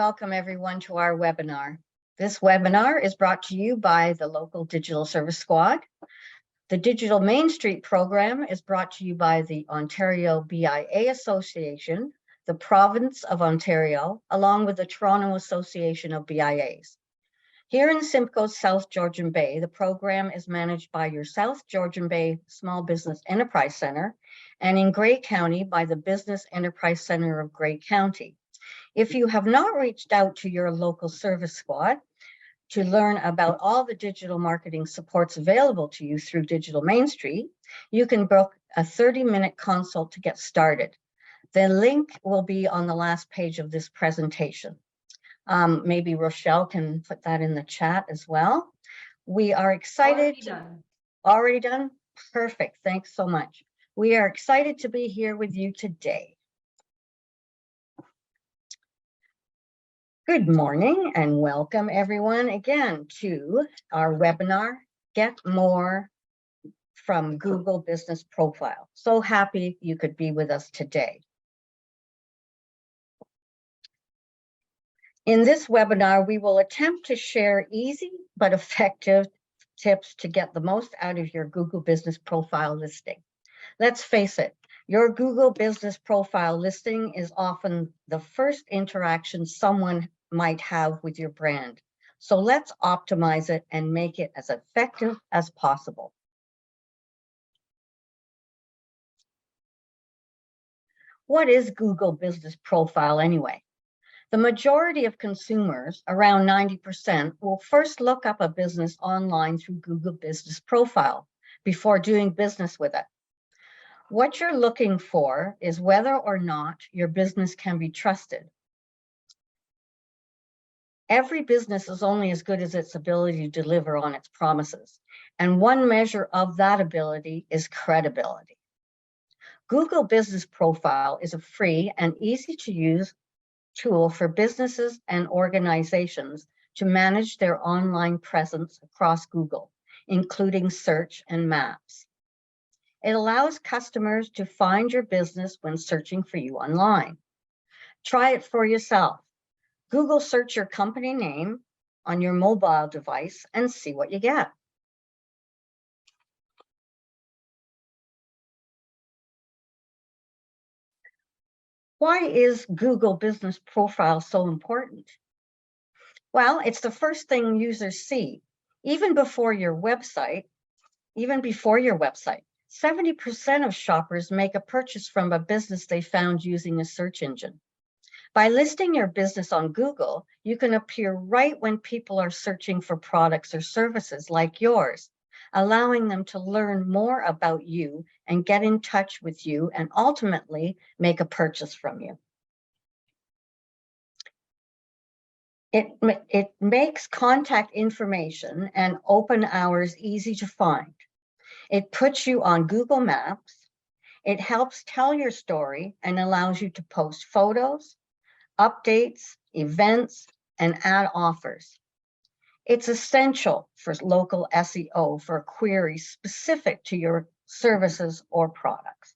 welcome everyone to our webinar. This webinar is brought to you by the local Digital Service Squad. The Digital Main Street program is brought to you by the Ontario BIA Association, the Province of Ontario, along with the Toronto Association of BIAs. Here in Simcoe's South Georgian Bay, the program is managed by your South Georgian Bay Small Business Enterprise Center, and in Grey County by the Business Enterprise Center of Grey County. If you have not reached out to your local service squad to learn about all the digital marketing supports available to you through Digital Main Street, you can book a 30-minute consult to get started. The link will be on the last page of this presentation. Maybe Rochelle can put that in the chat as well. We are excited. Already done? Perfect. Thanks so much. We are excited to be here with you today. Good morning and welcome everyone again to our webinar, Get More from Google Business Profile. So happy you could be with us today. In this webinar, we will attempt to share easy but effective tips to get the most out of your Google Business Profile listing. Let's face it, your Google Business Profile listing is often the first interaction someone might have with your brand. So let's optimize it and make it as effective as possible. What is Google Business Profile anyway? The majority of consumers, around 90%, will first look up a business online through Google Business Profile before doing business with it. What you're looking for is whether or not your business can be trusted. Every business is only as good as its ability to deliver on its promises, and one measure of that ability is credibility. Google Business Profile is a free and easy-to-use tool for businesses and organizations to manage their online presence across Google, including search and maps. It allows customers to find your business when searching for you online. Try it for yourself. Google search your company name on your mobile device and see what you get. Why is Google Business Profile so important? Well, it's the first thing users see, even before your website. 70% of shoppers make a purchase from a business they found using a search engine. By listing your business on Google, you can appear right when people are searching for products or services like yours, allowing them to learn more about you and get in touch with you and ultimately make a purchase from you. It makes contact information and open hours easy to find. It puts you on Google Maps. It helps tell your story and allows you to post photos, updates, events, and add offers. It's essential for local SEO for queries specific to your services or products.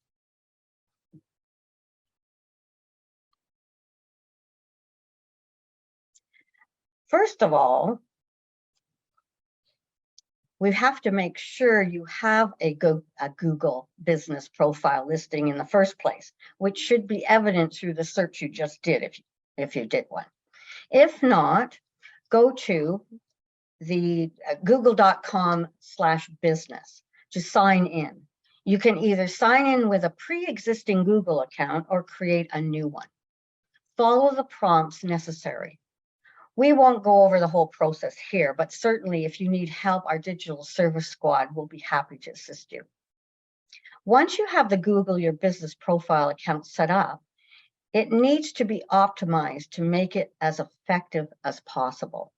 First of all, we have to make sure you have a Google Business Profile listing in the first place, which should be evident through the search you just did if you did one. If not, go to the google.com/business to sign in. You can either sign in with a pre-existing Google account or create a new one. Follow the prompts necessary. We won't go over the whole process here, but certainly if you need help, our digital service squad will be happy to assist you. Once you have the Google Your Business Profile account set up, it needs to be optimized to make it as effective as possible.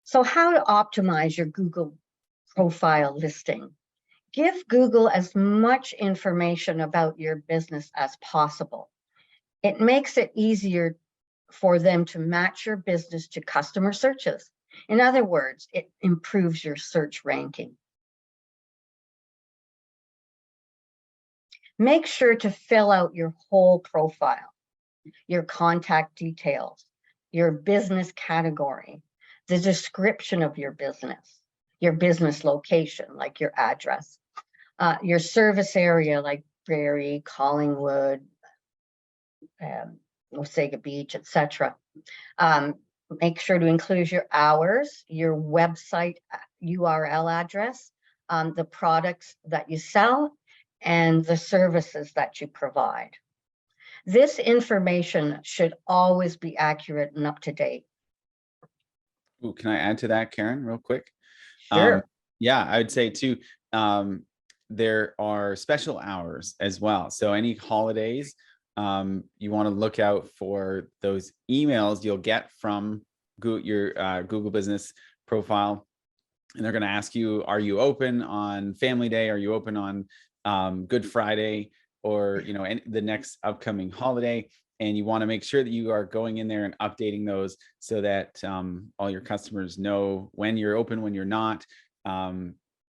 So how to optimize your Google profile listing? Give Google as much information about your business as possible. It makes it easier for them to match your business to customer searches. In other words, it improves your search ranking. Make sure to fill out your whole profile, your contact details, your business category, the description of your business location, like your address, your service area, like Prairie, Collingwood, Osage Beach, etc. Make sure to include your hours, your website URL address, the products that you sell, and the services that you provide. This information should always be accurate and up to date. Ooh, can I add to that, Karen, real quick? Sure. Yeah, I would say too, there are special hours as well. So any holidays, you want to look out for those emails you'll get from your Google Business profile. And they're going to ask you, are you open on Family Day? Are you open on Good Friday? Or, you know, the next upcoming holiday? And you want to make sure that you are going in there and updating those so that all your customers know when you're open, when you're not.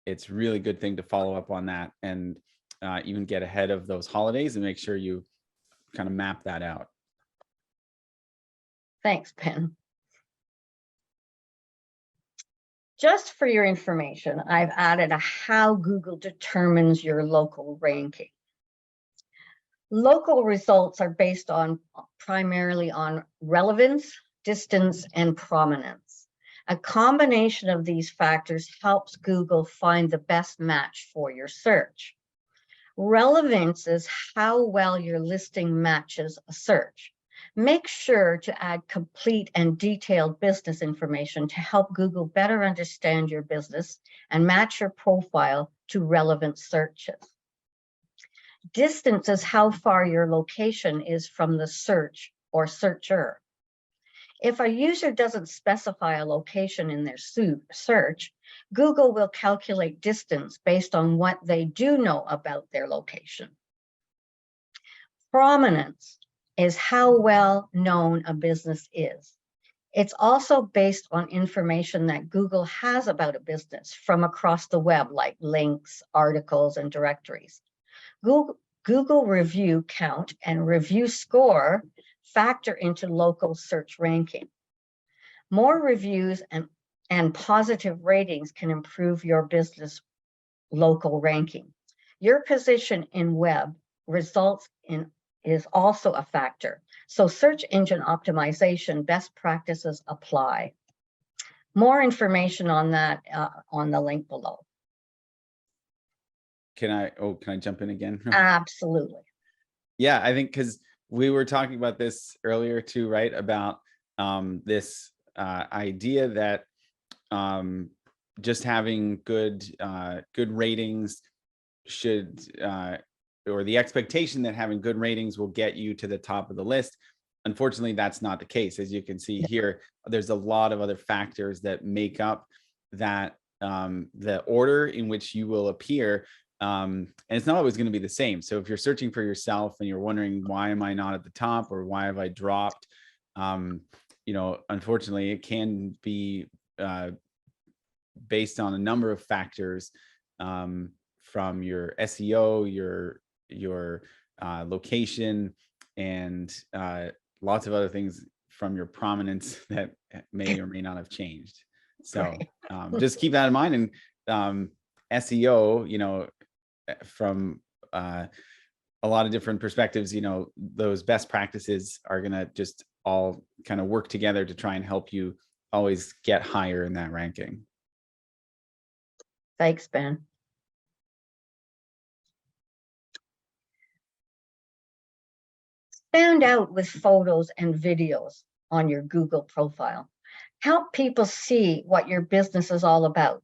It's a really good thing to follow up on that and even get ahead of those holidays and make sure you kind of map that out. Thanks, Ben. Just for your information, I've added a how Google determines your local ranking. Local results are based on primarily on relevance, distance, and prominence. A combination of these factors helps Google find the best match for your search. Relevance is how well your listing matches a search. Make sure to add complete and detailed business information to help Google better understand your business and match your profile to relevant searches. Distance is how far your location is from the search or searcher. If a user doesn't specify a location in their search, Google will calculate distance based on what they do know about their location. Prominence is how well known a business is. It's also based on information that Google has about a business from across the web, like links, articles, and directories. Google review count and review score factor into local search ranking. More reviews and positive ratings can improve your business local ranking. Your position in web results is also a factor. So search engine optimization best practices apply. More information on that on the link below. Can I jump in again? Absolutely. Yeah, I think because we were talking about this earlier too, right? About this idea that just having good ratings should, or the expectation that having good ratings will get you to the top of the list. Unfortunately, that's not the case. As you can see here, there's a lot of other factors that make up that the order in which you will appear. And it's not always going to be the same. So if you're searching for yourself and you're wondering, why am I not at the top, or why have I dropped? You know, unfortunately, it can be based on a number of factors, from your SEO, your location, and lots of other things from your prominence that may or may not have changed. So just keep that in mind. And SEO, you know, from a lot of different perspectives, you know, those best practices are going to just all kind of work together to try and help you always get higher in that ranking. Thanks, Ben. Stand out with photos and videos on your Google profile. Help people see what your business is all about.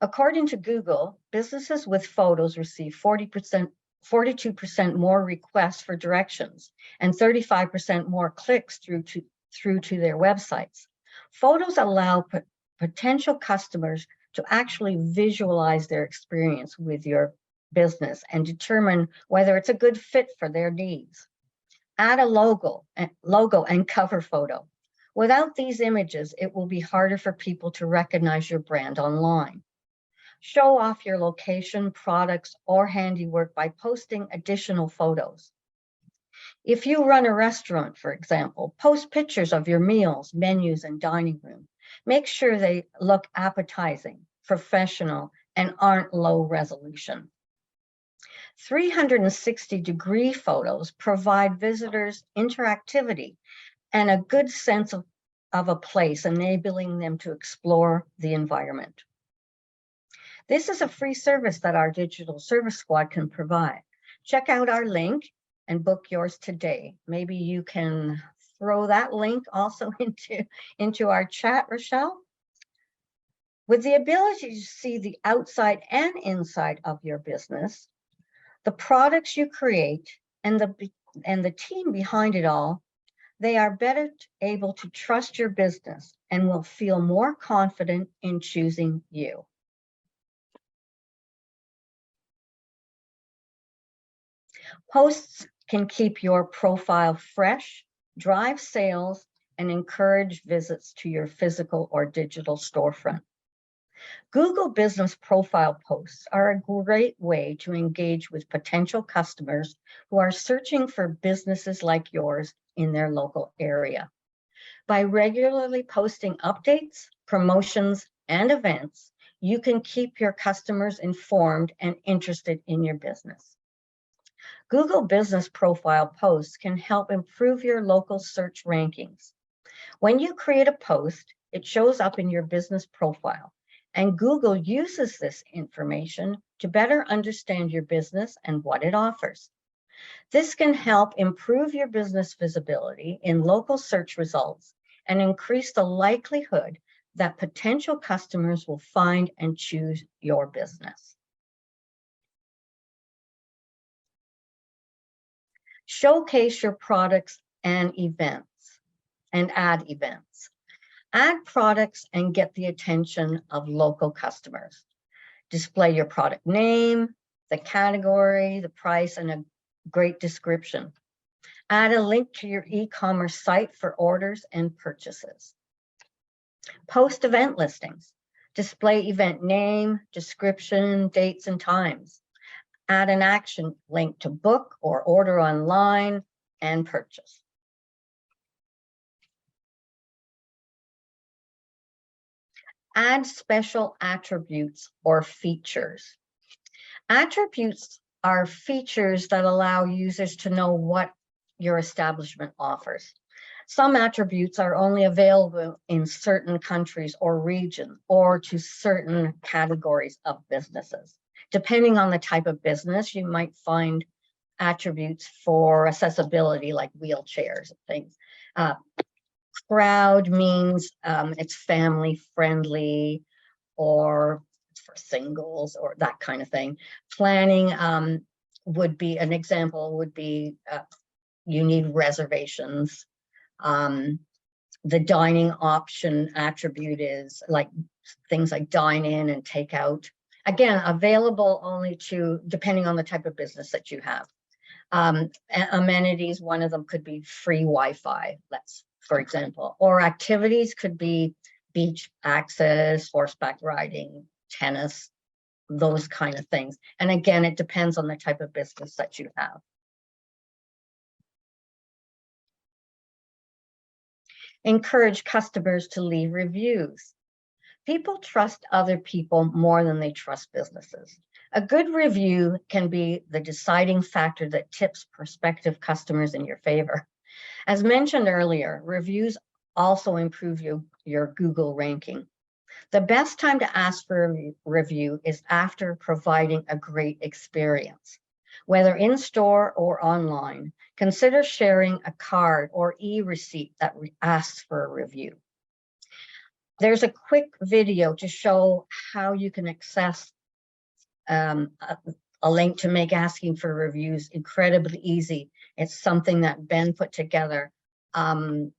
According to Google, businesses with photos receive 42% more requests for directions and 35% more clicks through to their websites. Photos allow potential customers to actually visualize their experience with your business and determine whether it's a good fit for their needs. Add a logo and cover photo. Without these images, it will be harder for people to recognize your brand online. Show off your location, products, or handiwork by posting additional photos. If you run a restaurant, for example, post pictures of your meals, menus, and dining room. Make sure they look appetizing, professional, and aren't low resolution. 360-degree photos provide visitors interactivity and a good sense of a place, enabling them to explore the environment. This is a free service that our digital service squad can provide. Check out our link and book yours today. Maybe you can throw that link also into our chat, Rochelle. With the ability to see the outside and inside of your business, the products you create, and the team behind it all, they are better able to trust your business and will feel more confident in choosing you. Posts can keep your profile fresh, drive sales, and encourage visits to your physical or digital storefront. Google Business Profile posts are a great way to engage with potential customers who are searching for businesses like yours in their local area. By regularly posting updates, promotions, and events, you can keep your customers informed and interested in your business. Google Business Profile posts can help improve your local search rankings. When you create a post, it shows up in your business profile, and Google uses this information to better understand your business and what it offers. This can help improve your business visibility in local search results and increase the likelihood that potential customers will find and choose your business. Showcase your products and events, and add events. Add products and get the attention of local customers. Display your product name, the category, the price, and a great description. Add a link to your e-commerce site for orders and purchases. Post event listings. Display event name, description, dates, and times. Add an action link to book or order online and purchase. Add special attributes or features. Attributes are features that allow users to know what your establishment offers. Some attributes are only available in certain countries or regions or to certain categories of businesses. Depending on the type of business, you might find attributes for accessibility like wheelchairs and things. Crowd means it's family friendly or for singles or that kind of thing. Planning would be an example, would be you need reservations. The dining option attribute is like things like dine in and take out. Again, available only to, depending on the type of business that you have. Amenities, one of them could be free Wi-Fi, for example, or activities could be beach access, horseback riding, tennis, those kind of things. And again, it depends on the type of business that you have. Encourage customers to leave reviews. People trust other people more than they trust businesses. A good review can be the deciding factor that tips prospective customers in your favor. As mentioned earlier, reviews also improve your Google ranking. The best time to ask for a review is after providing a great experience. Whether in store or online, consider sharing a card or e-receipt that asks for a review. There's a quick video to show how you can access a link to make asking for reviews incredibly easy. It's something that Ben put together. I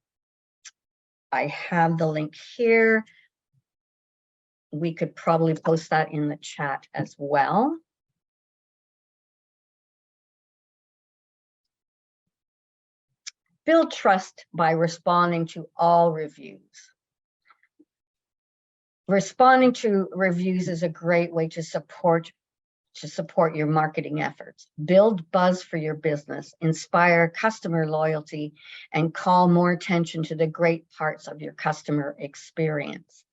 have the link here. We could probably post that in the chat as well. Build trust by responding to all reviews. Responding to reviews is a great way to support your marketing efforts. Build buzz for your business, inspire customer loyalty, and call more attention to the great parts of your customer experience.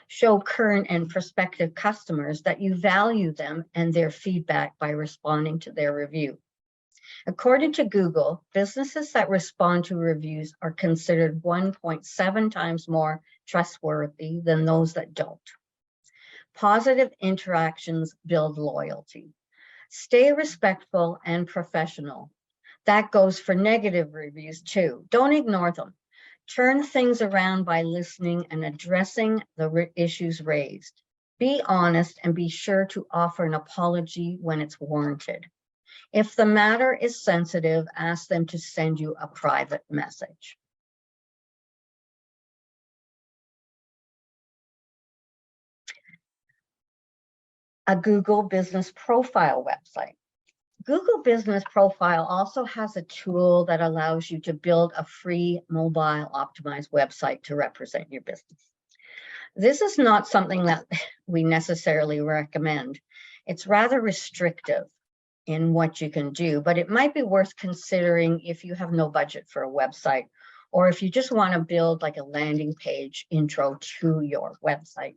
Show current and prospective customers that you value them and their feedback by responding to their review. According to Google, businesses that respond to reviews are considered 1.7 times more trustworthy than those that don't. Positive interactions build loyalty. Stay respectful and professional. That goes for negative reviews too. Don't ignore them. Turn things around by listening and addressing the issues raised. Be honest and be sure to offer an apology when it's warranted. If the matter is sensitive, ask them to send you a private message. A Google Business Profile website. Google Business Profile also has a tool that allows you to build a free mobile optimized website to represent your business. This is not something that we necessarily recommend. It's rather restrictive in what you can do, but it might be worth considering if you have no budget for a website, or if you just want to build like a landing page intro to your website.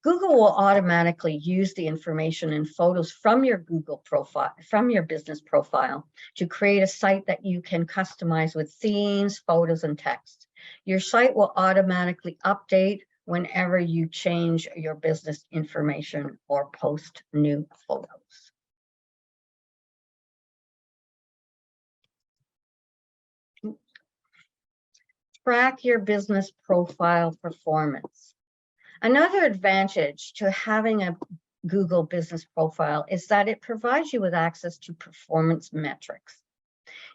Google will automatically use the information and photos from your Google profile, from your business profile, to create a site that you can customize with themes, photos, and text. Your site will automatically update whenever you change your business information or post new photos. Track your business profile performance. Another advantage to having a Google Business Profile is that it provides you with access to performance metrics.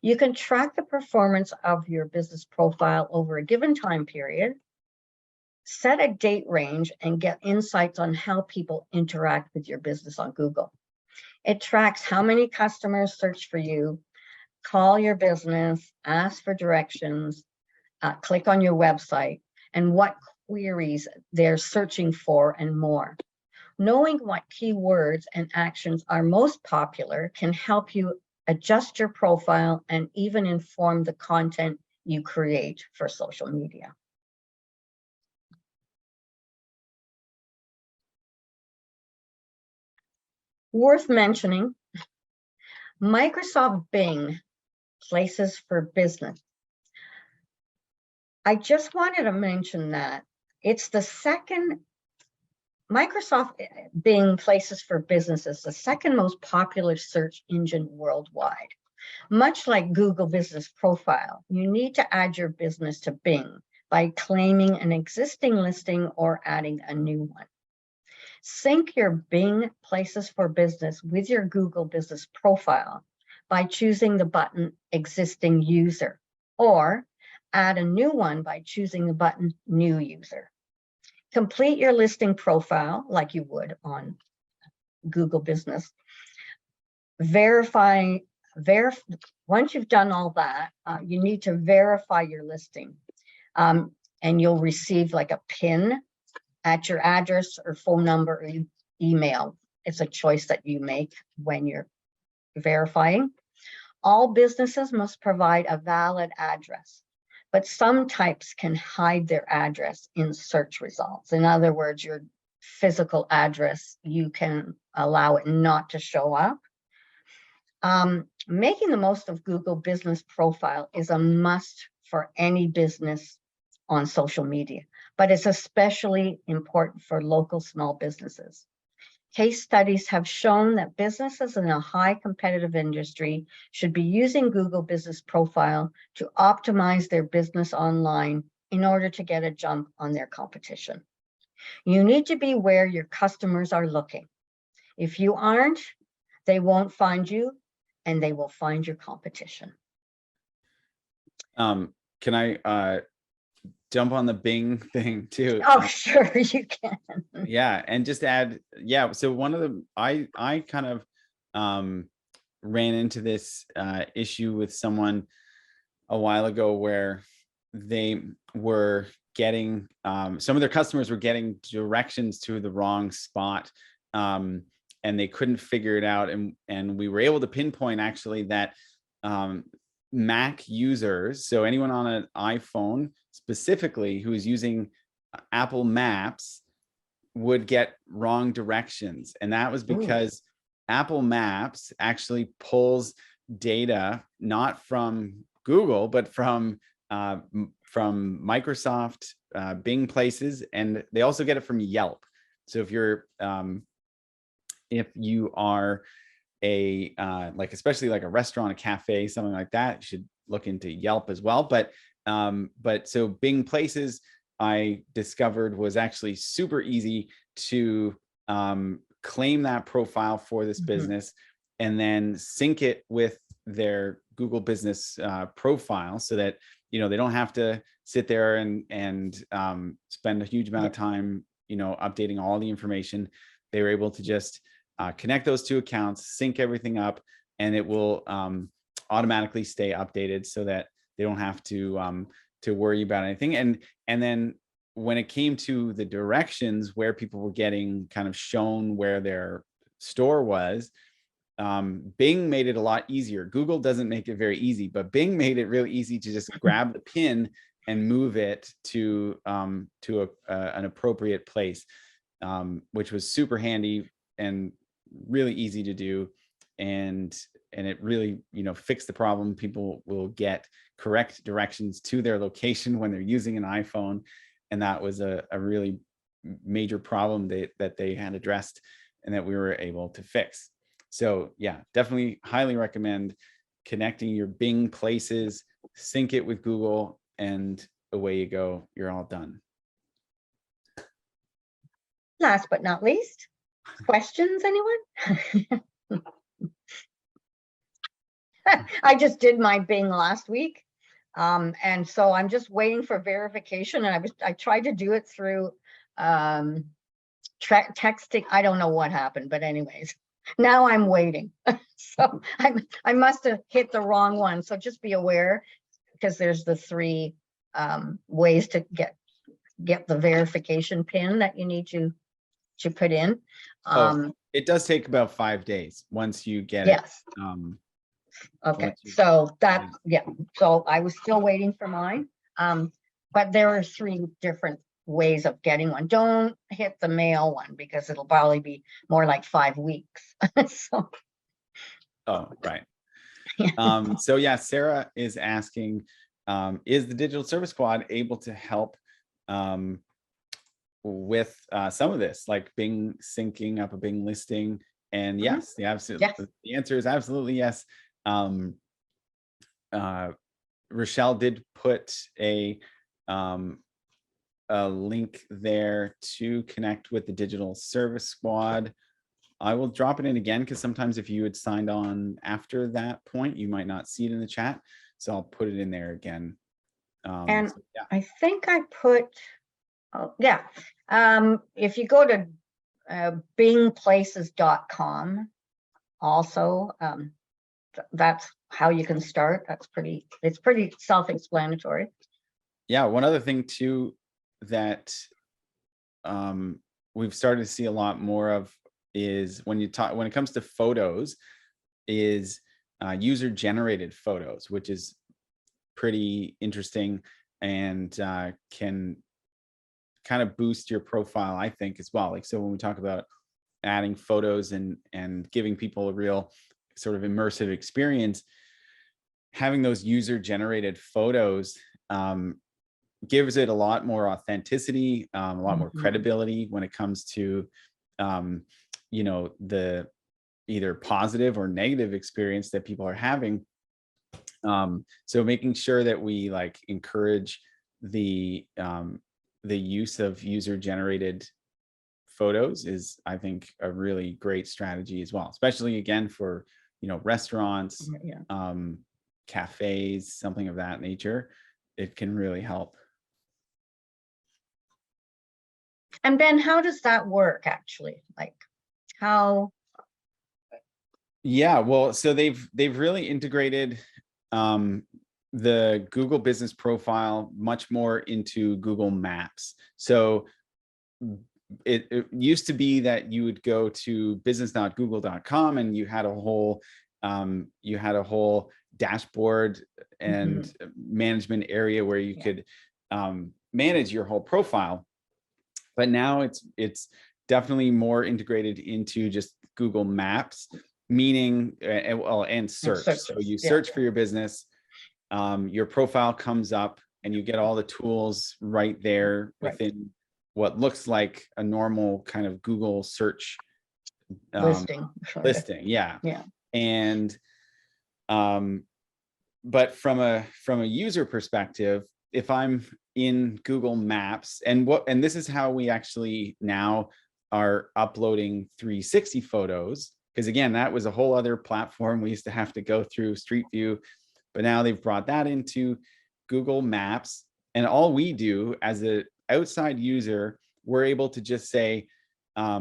You can track the performance of your business profile over a given time period, set a date range, and get insights on how people interact with your business on Google. It tracks how many customers search for you, call your business, ask for directions, click on your website, and what queries they're searching for, and more. Knowing what keywords and actions are most popular can help you adjust your profile and even inform the content you create for social media. Worth mentioning, Microsoft Bing, Places for Business. I just wanted to mention that it's the second, Microsoft Bing Places for Business is the second most popular search engine worldwide. Much like Google Business Profile, you need to add your business to Bing by claiming an existing listing or adding a new one. Sync your Bing Places for Business with your Google Business Profile by choosing the button Existing User, or add a new one by choosing the button New User. Complete your listing profile like you would on Google Business. Once you've done all that, you need to verify your listing, and you'll receive like a PIN at your address or phone number or email. It's a choice that you make when you're verifying. All businesses must provide a valid address, but some types can hide their address in search results. In other words, your physical address, you can allow it not to show up. Making the most of Google Business Profile is a must for any business on social media, but it's especially important for local small businesses. Case studies have shown that businesses in a high competitive industry should be using Google Business Profile to optimize their business online in order to get a jump on their competition. You need to be where your customers are looking. If you aren't, they won't find you, and they will find your competition. Can I jump on the Bing thing too? Oh, sure, you can. Yeah, and just add, yeah. So one of the, I kind of ran into this issue with someone a while ago where they were getting some of their customers were getting directions to the wrong spot, and they couldn't figure it out. And we were able to pinpoint actually that Mac users, so anyone on an iPhone specifically who is using Apple Maps, would get wrong directions. And that was because Apple Maps actually pulls data not from Google, but from Microsoft, Bing Places, and they also get it from Yelp. So if you are a like, especially like a restaurant, a cafe, something like that, you should look into Yelp as well. But so Bing Places, I discovered, was actually super easy to claim that profile for this business and then sync it with their Google business profile, so that they don't have to sit there and spend a huge amount of time updating all the information. They were able to just connect those two accounts, sync everything up, and it will automatically stay updated, so that they don't have to worry about anything. And then when it came to the directions where people were getting kind of shown where their store was, Bing made it a lot easier. Google doesn't make it very easy, but Bing made it really easy to just grab the pin and move it to an appropriate place, which was super handy and really easy to do. And it really fixed the problem. People will get correct directions to their location when they're using an iPhone, and that was a really major problem that they had addressed and that we were able to fix. So yeah, definitely highly recommend connecting your Bing Places, sync it with Google, and away you go. You're all done. Last but not least, questions, anyone? I just did my Bing last week. And so I'm just waiting for verification. And I tried to do it through texting. I don't know what happened, but anyways, now I'm waiting. So I must have hit the wrong one. So just be aware, because there's the 3 ways to get the verification pin that you need to put in. It does take about 5 days once you get it. Okay, so so I was still waiting for mine. But there are 3 different ways of getting one. Don't hit the mail one, because it'll probably be more like 5 weeks. So. Oh, right. So yeah, Sarah is asking, is the Digital Service Squad able to help with some of this, like Bing syncing up a Bing listing? And yes, the answer is absolutely yes. Rochelle did put a link there to connect with the Digital Service Squad. I will drop it in again, because sometimes if you had signed on after that point, you might not see it in the chat. So I'll put it in there again. And so, I think I put, if you go to bingplaces.com, also, that's how you can start. It's pretty self-explanatory. Yeah, one other thing too that we've started to see a lot more of is when it comes to photos, is user generated photos, which is pretty interesting and can kind of boost your profile, I think, as well. Like, so when we talk about adding photos and giving people a real sort of immersive experience, having those user generated photos gives it a lot more authenticity, a lot more credibility when it comes to the either positive or negative experience that people are having. So making sure that we like encourage the use of user generated photos is, I think, a really great strategy as well, especially again for restaurants, cafes, something of that nature. It can really help. And Ben, how does that work actually? Like how? Yeah, well, so they've really integrated the Google business profile much more into Google Maps. So it used to be that you would go to business.google.com and you had a whole dashboard and management area where you could manage your whole profile. But now it's definitely more integrated into just Google Maps, meaning and search. So you search for your business, your profile comes up, and you get all the tools right there within what looks like a normal kind of Google search listing. Yeah. And but from a user perspective, if I'm in Google Maps, and this is how we actually now are uploading 360 photos, because again, that was a whole other platform. We used to have to go through Street View, but now they've brought that into Google Maps. And all we do as an outside user, we're able to just say, I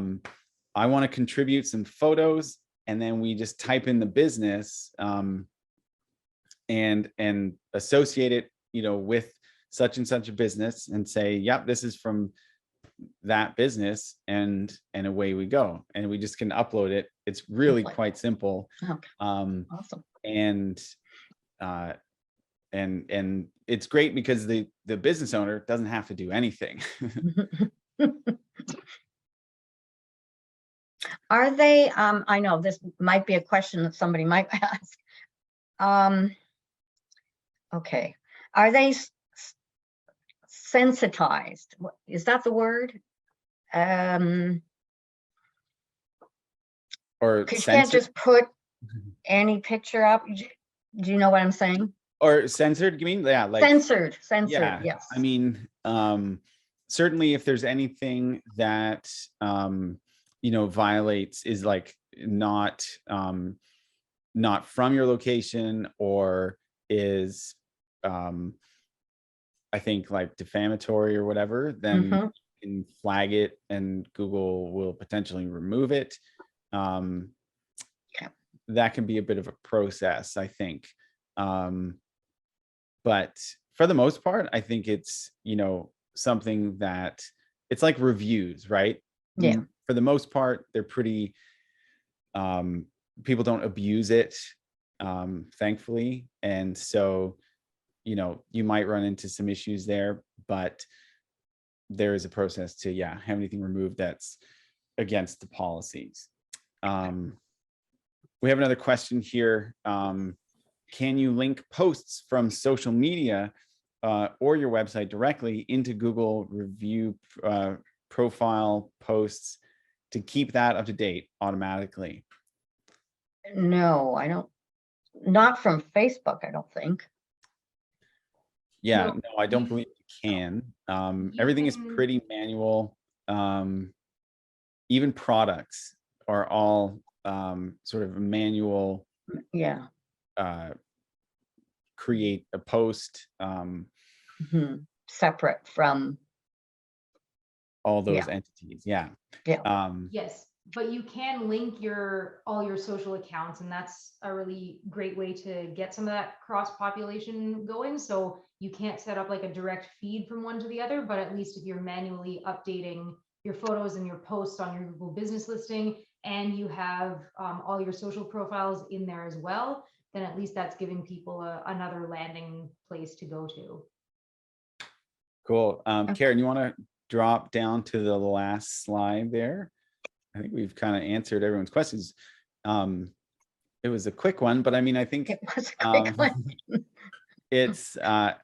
want to contribute some photos, and then we just type in the business and associate it, with such and such a business, and say, yep, this is from that business, and away we go, and we just can upload it. It's really quite simple. Awesome. And it's great because the business owner doesn't have to do anything. Are they, I know this might be a question that somebody might ask. Okay. Are they sensitized? Is that the word? Or you can't just put any picture up. Do you know what I'm saying? Or censored, you mean? Yeah, like censored, yeah. Yes. I mean, certainly if there's anything that violates, is like not from your location, or is I think like defamatory or whatever, then you can flag it and Google will potentially remove it. That can be a bit of a process, I think. But for the most part, I think it's, something that it's like reviews, right? Yeah. For the most part, they're pretty, people don't abuse it, thankfully. And so, you might run into some issues there, but there is a process to, have anything removed that's against the policies. We have another question here. Can you link posts from social media or your website directly into Google review profile posts to keep that up to date automatically? No, I don't. Not from Facebook, I don't think. Yeah, no, I don't believe you can. Everything is pretty manual. Even products are all sort of manual. Yeah. Create a post separate from all those entities. Yeah. Yes, but you can link all your social accounts, and that's a really great way to get some of that cross population going. So you can't set up like a direct feed from one to the other, but at least if you're manually updating your photos and your posts on your Google business listing, and you have all your social profiles in there as well, then at least that's giving people another landing place to go to. Cool. Karen, you want to drop down to the last slide there? I think we've kind of answered everyone's questions. It was a quick one, but I mean, I think it was a quick one. It's a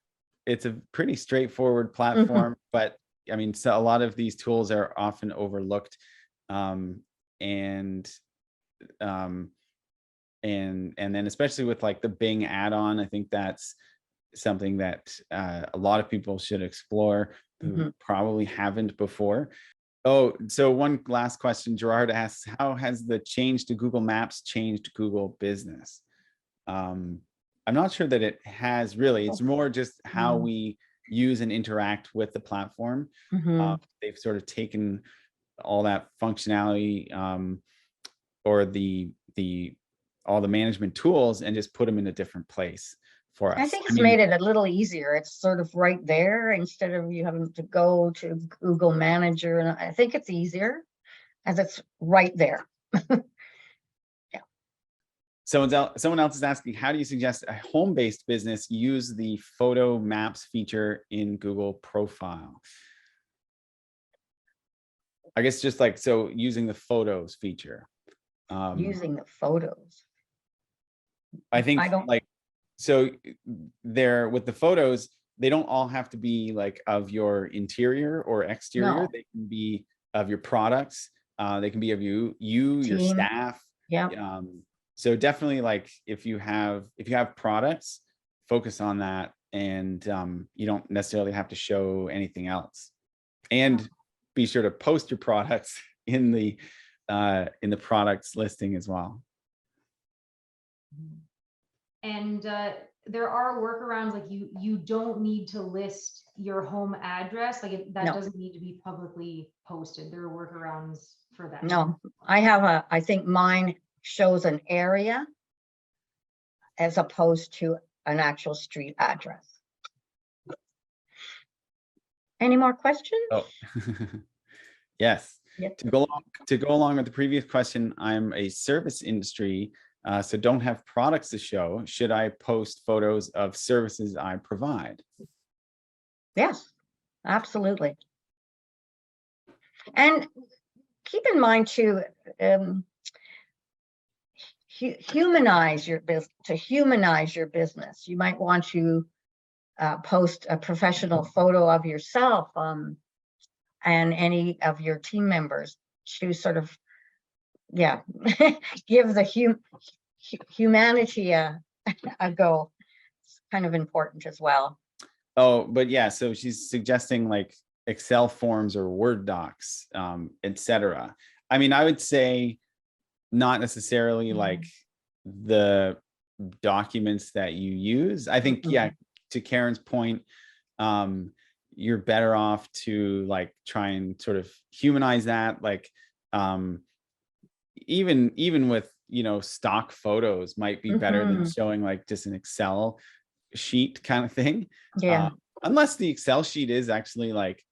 pretty straightforward platform, but I mean, so a lot of these tools are often overlooked, and then especially with like the Bing add-on, I think that's something that a lot of people should explore who probably haven't before. Oh, so one last question. Gerard asks, how has the change to Google Maps changed Google Business? I'm not sure that it has really. It's more just how we use and interact with the platform. They've sort of taken all that functionality or all the management tools and just put them in a different place for us. I think it's made it a little easier. It's sort of right there instead of you having to go to Google Manager. And I think it's easier as it's right there. Someone else is asking, how do you suggest a home-based business use the photo maps feature in Google Profile? I guess just like, so using the photos feature. Using the photos. I think I don't- like, so there with the photos, they don't all have to be like of your interior or exterior. No. They can be of your products. They can be of your Team. staff. Yeah. So definitely like if you have products, focus on that, and you don't necessarily have to show anything else. And be sure to post your products in the products listing as well. And there are workarounds, like you don't need to list your home address, like that No. doesn't need to be publicly posted. There are workarounds for that. No, I think mine shows an area as opposed to an actual street address. Any more questions? Oh, yes. Yep. To go along with the previous question, I'm a service industry, so don't have products to show. Should I post photos of services I provide? Yes, absolutely. And keep in mind too, humanize your business. To humanize your business, you might want to post a professional photo of yourself and any of your team members to sort of, yeah, give the humanity a go. It's kind of important as well. Oh, but yeah, so she's suggesting like Excel forms or Word docs, etc. I mean, I would say not necessarily like the documents that you use. I think, yeah, to Karen's point, you're better off to like try and sort of humanize that, like even with, you know, stock photos might be better than showing like just an Excel sheet kind of thing. Yeah. Unless the Excel sheet is actually like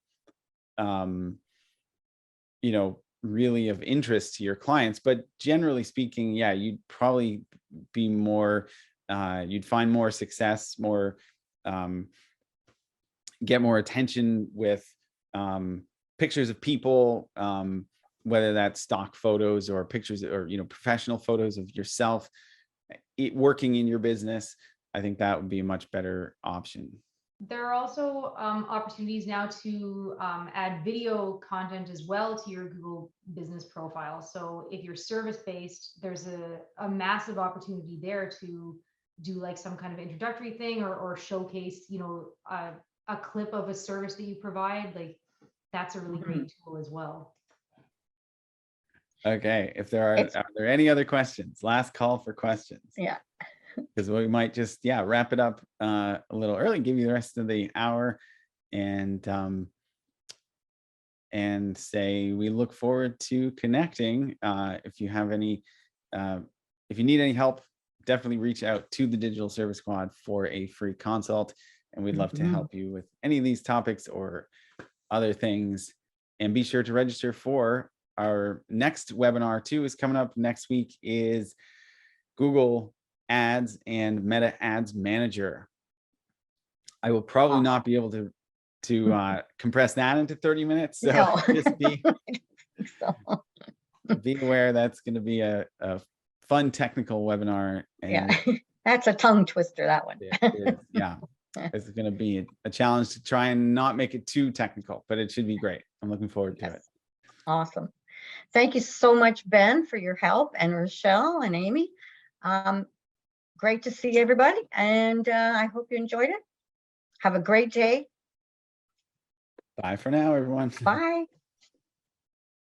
you know, really of interest to your clients. But generally speaking, yeah, you'd probably be more you'd find more success, more get more attention with pictures of people, whether that's stock photos or pictures or, you know, professional photos of yourself working in your business. I think that would be a much better option. There are also opportunities now to add video content as well to your Google business profile. So if you're service-based, there's a massive opportunity there to do like some kind of introductory thing or showcase, you know, a clip of a service that you provide. Like that's a really great tool as well. Okay, if there are there any other questions? Last call for questions. Yeah. Because we might just, yeah, wrap it up a little early, give you the rest of the hour, and say we look forward to connecting. If you have any, if you need any help, definitely reach out to the Digital Service Squad for a free consult, and we'd love to help you with any of these topics or other things. And be sure to register for our next webinar too. Is coming up next week is Google Ads and Meta Ads Manager. I will probably not be able to compress that into 30 minutes. So No. just be aware that's going to be a fun technical webinar. And yeah, that's a tongue twister, that one. Yeah, it's going to be a challenge to try and not make it too technical, but it should be great. I'm looking forward to it. Awesome. Thank you so much, Ben, for your help, and Rochelle and Amy. Great to see everybody, and I hope you enjoyed it. Have a great day. Bye for now, everyone. Bye.